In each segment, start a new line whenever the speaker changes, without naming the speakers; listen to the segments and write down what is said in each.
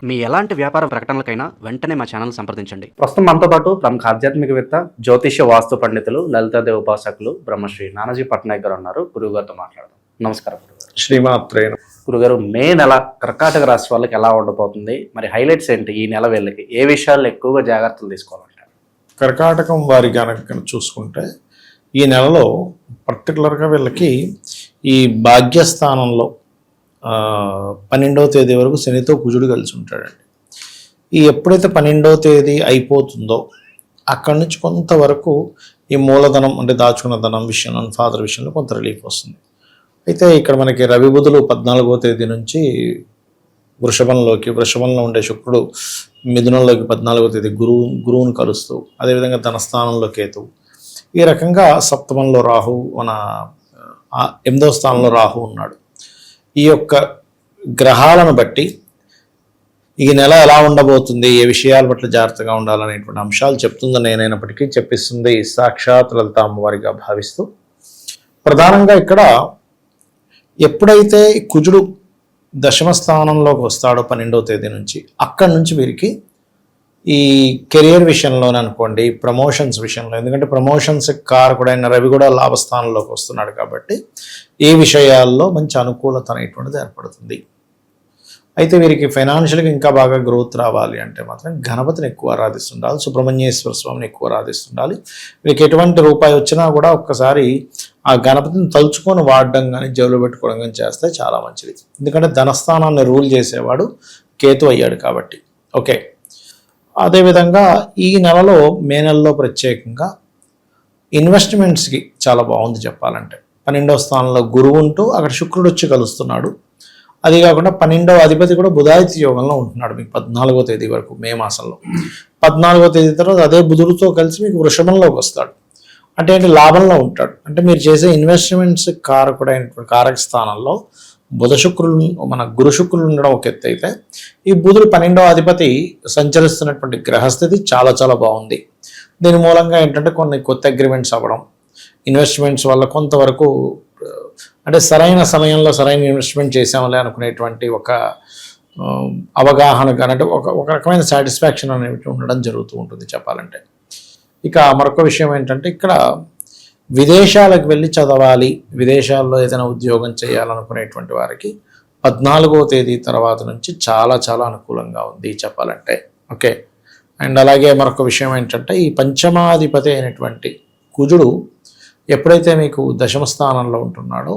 మీ ఎలాంటి వ్యాపార ప్రకటనలకైనా వెంటనే మా ఛానల్ సంప్రదించండి.
ప్రస్తుతం మనతో పాటు ప్రముఖ ఆధ్యాత్మికవేత్త, జ్యోతిష్య వాస్తు పండితులు, లలితాదేవి ఉపాసకులు బ్రహ్మశ్రీ నానాజీ పట్నాయక్ గారు ఉన్నారు. గురువు గారితో మాట్లాడదాం. నమస్కారం గురుగారు.
శ్రీమాత్రే.
గురుగారు, మే నెల కర్కాటక రాశి వాళ్ళకి ఎలా ఉండబోతుంది? మరి హైలైట్స్ ఏంటి? ఈ నెల వీళ్ళకి ఏ విషయాల్లో ఎక్కువగా జాగ్రత్తలు తీసుకోవాలంటారు?
కర్కాటకం వారి కనుక చూసుకుంటే ఈ నెలలో పర్టికులర్గా వీళ్ళకి ఈ భాగ్యస్థానంలో 12వ తేదీ వరకు శనితో కుజుడు కలిసి ఉంటాడండి. ఈ ఎప్పుడైతే 12వ తేదీ అయిపోతుందో అక్కడి నుంచి కొంతవరకు ఈ మూలధనం అంటే దాచుకున్న ధనం విషయంలో, ఫాదర్ విషయంలో కొంత రిలీఫ్ వస్తుంది. అయితే ఇక్కడ మనకి రవి బుధులు 14వ తేదీ నుంచి వృషభంలో ఉండే శుక్రుడు మిథునంలోకి 14వ తేదీ గురువును కలుస్తూ, అదేవిధంగా ధనస్థానంలో కేతువు, ఈ రకంగా సప్తమంలో రాహు, మన 8వ స్థానంలో రాహు ఉన్నాడు. ఈ యొక్క గ్రహాలను బట్టి ఈ నెల ఎలా ఉండబోతుంది, ఏ విషయాల పట్ల జాగ్రత్తగా ఉండాలనేటువంటి అంశాలు చెప్తుంది నేనైనప్పటికీ చెప్పిస్తుంది సాక్షాత్ లలిత అమ్మవారిగా భావిస్తూ, ప్రధానంగా ఇక్కడ ఎప్పుడైతే కుజుడు దశమ స్థానంలోకి వస్తాడో 12వ తేదీ నుంచి, అక్కడి నుంచి వీరికి ఈ కెరియర్ విషయంలోనే అనుకోండి, ప్రమోషన్స్ విషయంలో, ఎందుకంటే ప్రమోషన్స్ కారకుడైన రవి కూడా లాభస్థానంలోకి వస్తున్నాడు కాబట్టి ఈ విషయాల్లో మంచి అనుకూలత అనేటువంటిది ఏర్పడుతుంది. అయితే వీరికి ఫైనాన్షియల్గా ఇంకా బాగా గ్రోత్ రావాలి అంటే మాత్రం గణపతిని ఎక్కువ ఆరాధిస్తుండాలి, సుబ్రహ్మణ్యేశ్వర స్వామిని ఎక్కువ ఆరాధిస్తుండాలి. వీరికి ఎటువంటి రూపాయి వచ్చినా కూడా ఒక్కసారి ఆ గణపతిని తలుచుకొని వాడడం కానీ, జేబులో పెట్టుకోవడం కానీ చేస్తే చాలా మంచిది. ఎందుకంటే ధనస్థానాన్ని రూల్ చేసేవాడు కేతు అయ్యాడు కాబట్టి. ఓకే, అదేవిధంగా ఈ నెలలో, మే నెలలో ప్రత్యేకంగా ఇన్వెస్ట్మెంట్స్కి చాలా బాగుంది చెప్పాలంటే. 12వ స్థానంలో గురువు ఉంటూ అక్కడ శుక్రుడు వచ్చి కలుస్తున్నాడు. అది కాకుండా 12వ అధిపతి కూడా బుధాదిత్య యోగంలో ఉంటున్నాడు మీకు 14వ తేదీ వరకు, మే మాసంలో. 14వ తేదీ తర్వాత అదే బుధుడితో కలిసి మీకు వృషభంలోకి వస్తాడు. అంటే ఏంటి, లాభంలో ఉంటాడు. అంటే మీరు చేసే ఇన్వెస్ట్మెంట్స్ కారకుడైనటువంటి కారక స్థానంలో మన గురు శుక్రులు ఉండడం ఒక ఎత్తు అయితే, ఈ బుధుడు 12వ అధిపతి సంచరిస్తున్నటువంటి గ్రహస్థితి చాలా చాలా బాగుంది. దీని మూలంగా ఏంటంటే కొన్ని కొత్త అగ్రిమెంట్స్ అవ్వడం, ఇన్వెస్ట్మెంట్స్ వల్ల కొంతవరకు అంటే సరైన సమయంలో సరైన ఇన్వెస్ట్మెంట్ చేసామలే అనుకునేటువంటి ఒక అవగాహన కానీ, అంటే ఒక రకమైన సాటిస్ఫాక్షన్ అనేది ఉండడం జరుగుతూ ఉంటుంది చెప్పాలంటే. ఇక మరొక విషయం ఏంటంటే, ఇక్కడ విదేశాలకు వెళ్ళి చదవాలి, విదేశాల్లో ఏదైనా ఉద్యోగం చేయాలనుకునేటువంటి వారికి 14వ తేదీ తర్వాత నుంచి చాలా చాలా అనుకూలంగా ఉంది చెప్పాలంటే. ఓకే, అండ్ అలాగే మరొక విషయం ఏంటంటే, ఈ పంచమాధిపతి అయినటువంటి కుజుడు ఎప్పుడైతే మీకు దశమ స్థానంలో ఉంటున్నాడో,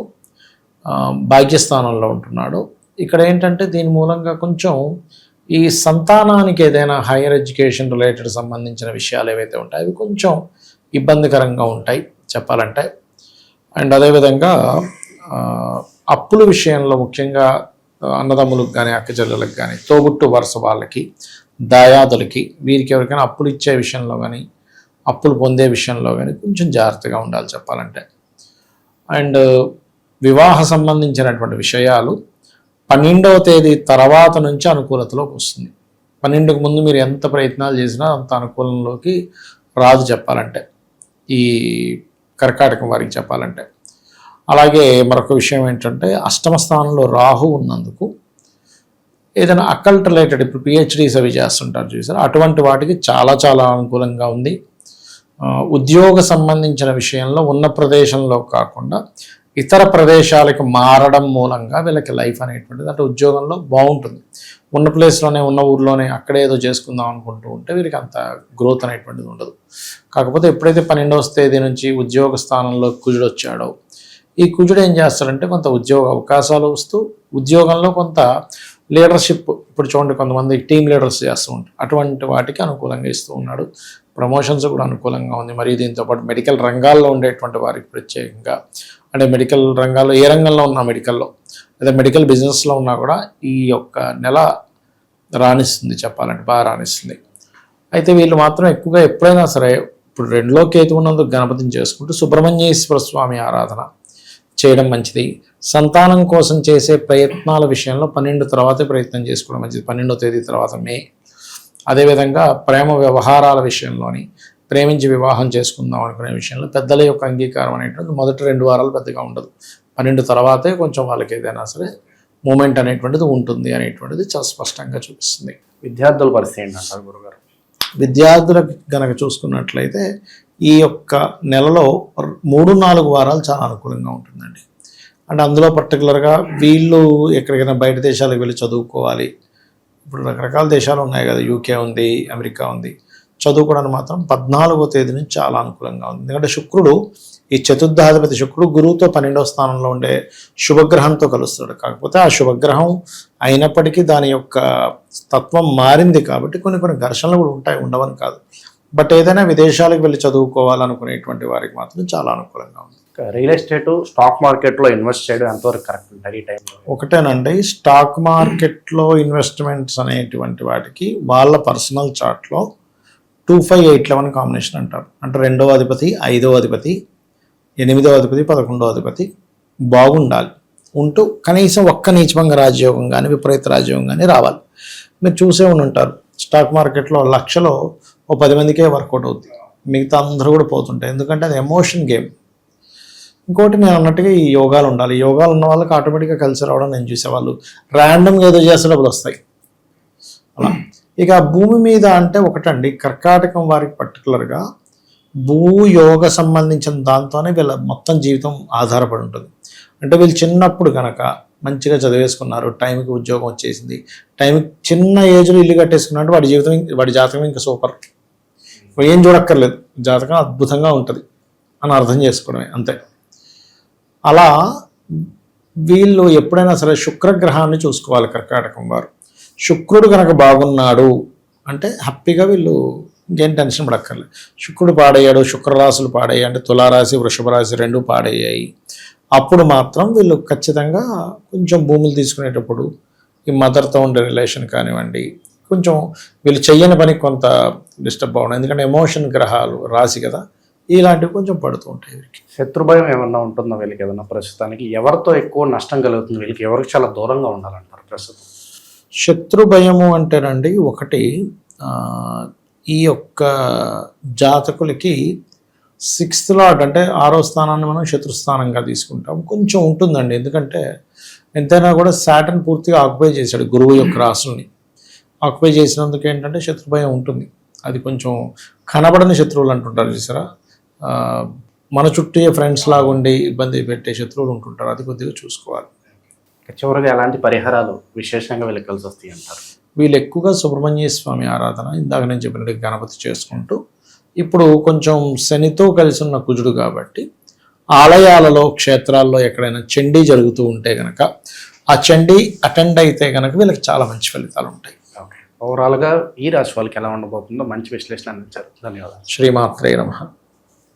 భాగ్యస్థానంలో ఉంటున్నాడో, ఇక్కడ ఏంటంటే దీని మూలంగా కొంచెం ఈ సంతానానికి ఏదైనా హైయర్ ఎడ్యుకేషన్ రిలేటెడ్ సంబంధించిన విషయాలు ఏవైతే ఉంటాయో అవి కొంచెం ఇబ్బందికరంగా ఉంటాయి చెప్పాలంటే. అండ్ అదేవిధంగా అప్పుల విషయంలో ముఖ్యంగా అన్నదమ్ములకు కానీ, అక్కచెల్లెలకు కానీ, తోబుట్టు వరుస వాళ్ళకి, దాయాదులకి, వీరికి ఎవరికైనా అప్పులు ఇచ్చే విషయంలో కానీ, అప్పులు పొందే విషయంలో కానీ కొంచెం జాగ్రత్తగా ఉండాలి చెప్పాలంటే. అండ్ వివాహ సంబంధించినటువంటి విషయాలు 12వ తేదీ తర్వాత నుంచి అనుకూలతలోకి వస్తుంది. 12కు ముందు మీరు ఎంత ప్రయత్నాలు చేసినా అంత అనుకూలంలోకి రాదు చెప్పాలంటే, ఈ కర్కాటకం వారికి చెప్పాలంటే. అలాగే మరొక విషయం ఏంటంటే, అష్టమ స్థానంలో రాహు ఉన్నందుకు ఏదైనా అకల్ట్ రిలేటెడ్, ఇప్పుడు పిహెచ్డీస్ అవి చేస్తుంటారు చూసారు, అటువంటి వాటికి చాలా చాలా అనుకూలంగా ఉంది. ఉద్యోగ సంబంధించిన విషయంలో ఉన్న ప్రదేశంలో కాకుండా ఇతర ప్రదేశాలకు మారడం మూలంగా వీళ్ళకి లైఫ్ అనేటువంటిది, అంటే ఉద్యోగంలో బాగుంటుంది. ఉన్న ప్లేస్లోనే, ఉన్న ఊర్లోనే అక్కడే ఏదో చేసుకుందాం అనుకుంటూ ఉంటే వీరికి అంత గ్రోత్ అనేటువంటిది ఉండదు. కాకపోతే ఎప్పుడైతే 12వ తేదీ నుంచి ఉద్యోగ స్థానంలో కుజుడు వచ్చాడో, ఈ కుజుడు ఏం చేస్తాడంటే కొంత ఉద్యోగ అవకాశాలు వస్తూ, ఉద్యోగంలో కొంత లీడర్షిప్, ఇప్పుడు చూడండి కొంతమంది టీమ్ లీడర్స్ చేస్తూ ఉంటారు, అటువంటి వాటికి అనుకూలంగా ఇస్తూ ఉన్నాడు. ప్రమోషన్స్ కూడా అనుకూలంగా ఉంది. మరియు దీంతోపాటు మెడికల్ రంగాల్లో ఉండేటువంటి వారికి ప్రత్యేకంగా, అంటే మెడికల్ రంగాల్లో, ఏ రంగంలో ఉన్నా, మెడికల్లో లేదా మెడికల్ బిజినెస్లో ఉన్నా కూడా ఈ యొక్క నెల రాణిస్తుంది చెప్పాలంటే, బాగా రాణిస్తుంది. అయితే వీళ్ళు మాత్రం ఎక్కువగా ఎప్పుడైనా సరే, ఇప్పుడు 2లో కేతు ఉన్నందుకు గణపతిని చేసుకుంటూ సుబ్రహ్మణ్యేశ్వర స్వామి ఆరాధన చేయడం మంచిది. సంతానం కోసం చేసే ప్రయత్నాల విషయంలో 12 తర్వాతే ప్రయత్నం చేసుకోవడం మంచిది, 12వ తేదీ తర్వాత, మే. అదేవిధంగా ప్రేమ వ్యవహారాల విషయంలోని, ప్రేమించి వివాహం చేసుకుందాం అనుకునే విషయంలో పెద్దల యొక్క అంగీకారం అనేటువంటి మొదటి 2 వారాలు పెద్దగా ఉండదు. 12 తర్వాతే కొంచెం వాళ్ళకి ఏదైనా సరే మూమెంట్ అనేటువంటిది ఉంటుంది అనేటువంటిది చాలా స్పష్టంగా చూపిస్తుంది.
విద్యార్థుల పరిస్థితి ఏంటంటారు గురుగారు?
విద్యార్థులకు గనక చూసుకున్నట్లయితే ఈ యొక్క నెలలో 3-4 వారాలు చాలా అనుకూలంగా ఉంటుందండి. అంటే అందులో పర్టికులర్గా వీళ్ళు ఎక్కడికైనా బయట దేశాలకు వెళ్ళి చదువుకోవాలి. ఇప్పుడు రకరకాల దేశాలు ఉన్నాయి కదా, యూకే ఉంది, అమెరికా ఉంది. చదువుకోవడానికి మాత్రం 14వ తేదీ నుంచి చాలా అనుకూలంగా ఉంది. ఎందుకంటే శుక్రుడు, ఈ చతుర్థాధిపతి శుక్రుడు గురువుతో 12వ స్థానంలో ఉండే శుభగ్రహంతో కలుస్తాడు. కాకపోతే ఆ శుభగ్రహం అయినప్పటికీ దాని యొక్క తత్వం మారింది కాబట్టి కొన్ని ఘర్షణలు కూడా ఉంటాయి, ఉండవని కాదు. బట్ ఏదైనా విదేశాలకు వెళ్ళి చదువుకోవాలనుకునేటువంటి వారికి మాత్రం చాలా అనుకూలంగా ఉంది.
రియల్ ఎస్టేట్, స్టాక్ మార్కెట్లో ఇన్వెస్ట్ చేయడం ఎంతవరకు కరెక్ట్ ఉంటారు ఈ టైంలో?
ఒకటేనండి, స్టాక్ మార్కెట్లో ఇన్వెస్ట్మెంట్స్ అనేటువంటి వాటికి వాళ్ళ పర్సనల్ చార్ట్లో 2-5-8-11 కాంబినేషన్ అంటారు. అంటే 2వ అధిపతి, 5వ అధిపతి, 8వ అధిపతి, 11వ అధిపతి బాగుండాలి. ఉంటూ కనీసం ఒక్క నీచభంగ రాజయోగం కానీ విపరీత రాజయోగం కానీ రావాలి. మీరు చూసే ఉంటారు, స్టాక్ మార్కెట్లో లక్షలో 10 మందికే వర్కౌట్ అవుతుంది, మిగతా అందరూ కూడా పోతుంటాయి. ఎందుకంటే అది ఎమోషన్ గేమ్. ఇంకోటి నేను అన్నట్టుగా ఈ యోగాలు ఉండాలి. యోగాలు ఉన్న వాళ్ళకి ఆటోమేటిక్గా కలిసి రావడం నేను చూసేవాళ్ళు ర్యాండమ్గా ఏదో చేస్తే డబ్బులు వస్తాయి అలా. ఇక భూమి మీద అంటే ఒకటండి, కర్కాటకం వారికి పర్టికులర్గా భూయోగ సంబంధించిన దాంతోనే వీళ్ళ మొత్తం జీవితం ఆధారపడి ఉంటుంది. అంటే వీళ్ళు చిన్నప్పుడు కనుక మంచిగా చదివేసుకున్నారు, టైంకి ఉద్యోగం వచ్చేసింది, టైంకి చిన్న ఏజ్లో ఇల్లు కట్టేసుకున్నట్టు వాడి జాతకం ఇంకా సూపర్, ఏం చూడక్కర్లేదు, జాతకం అద్భుతంగా ఉంటుంది అని అర్థం చేసుకోవడమే అంతే. అలా వీళ్ళు ఎప్పుడైనా సరే శుక్రగ్రహాన్ని చూసుకోవాలి కర్కాటకం వారు. శుక్రుడు కనుక బాగున్నాడు అంటే హ్యాపీగా వీళ్ళు ఇంకేం టెన్షన్ పడక్కర్లేదు. శుక్రుడు పాడయ్యాడు, శుక్రరాశులు పాడయ్యాయి అంటే తులారాశి, వృషభ రాశి 2 పాడయ్యాయి, అప్పుడు మాత్రం వీళ్ళు ఖచ్చితంగా కొంచెం భూములు తీసుకునేటప్పుడు ఈ మదర్తో ఉండే రిలేషన్ కానివ్వండి, కొంచెం వీళ్ళు చెయ్యని పని కొంత డిస్టర్బ్ అవ్వడం. ఎందుకంటే ఎమోషన్ గ్రహాలు రాశి కదా, ఇలాంటివి కొంచెం పడుతూ ఉంటాయి వీరికి.
శత్రుభయం ఏమన్నా ఉంటుందో వీళ్ళకి ఏదన్నా ప్రస్తుతానికి? ఎవరితో ఎక్కువ నష్టం కలుగుతుంది వీళ్ళకి? ఎవరికి చాలా దూరంగా ఉండాలంటారు ప్రస్తుతం?
శత్రు భయము అంటేనండి, ఒకటి ఈ యొక్క జాతకులకి 6th లార్డ్ అంటే 6వ స్థానాన్ని మనం శత్రుస్థానంగా తీసుకుంటాం. కొంచెం ఉంటుందండి, ఎందుకంటే ఎంతైనా కూడా సాటర్న్ పూర్తిగా ఆక్యుపై చేశాడు గురువు యొక్క రాశుల్ని. ఆక్యుపై చేసినందుకు ఏంటంటే శత్రుభయం ఉంటుంది. అది కొంచెం కనబడని శత్రువులు అంటుంటారు చూసారా, మన చుట్టూ ఫ్రెండ్స్ లాగా ఉండి ఇబ్బంది పెట్టే శత్రువులు ఉంటుంటారు, అది కొద్దిగా చూసుకోవాలి.
చివరిగా ఎలాంటి పరిహారాలు విశేషంగా వీళ్ళకి కలిసి వస్తాయి అంటారు?
వీళ్ళు ఎక్కువగా సుబ్రహ్మణ్య స్వామి ఆరాధన, ఇందాక నేను చెప్పినట్టు గణపతి చేసుకుంటూ, ఇప్పుడు కొంచెం శనితో కలిసి ఉన్న కుజుడు కాబట్టి ఆలయాలలో, క్షేత్రాల్లో ఎక్కడైనా చండీ జరుగుతూ ఉంటే కనుక ఆ చండీ అటెండ్ అయితే కనుక వీళ్ళకి చాలా మంచి ఫలితాలు ఉంటాయి.
ఓకే, ఓవరాల్గా ఈ రాశి వాళ్ళకి ఎలా ఉండబోతుందో మంచి విశ్లేషణ అందించారు. ధన్యవాదాలు.
శ్రీమాత్రే నమః.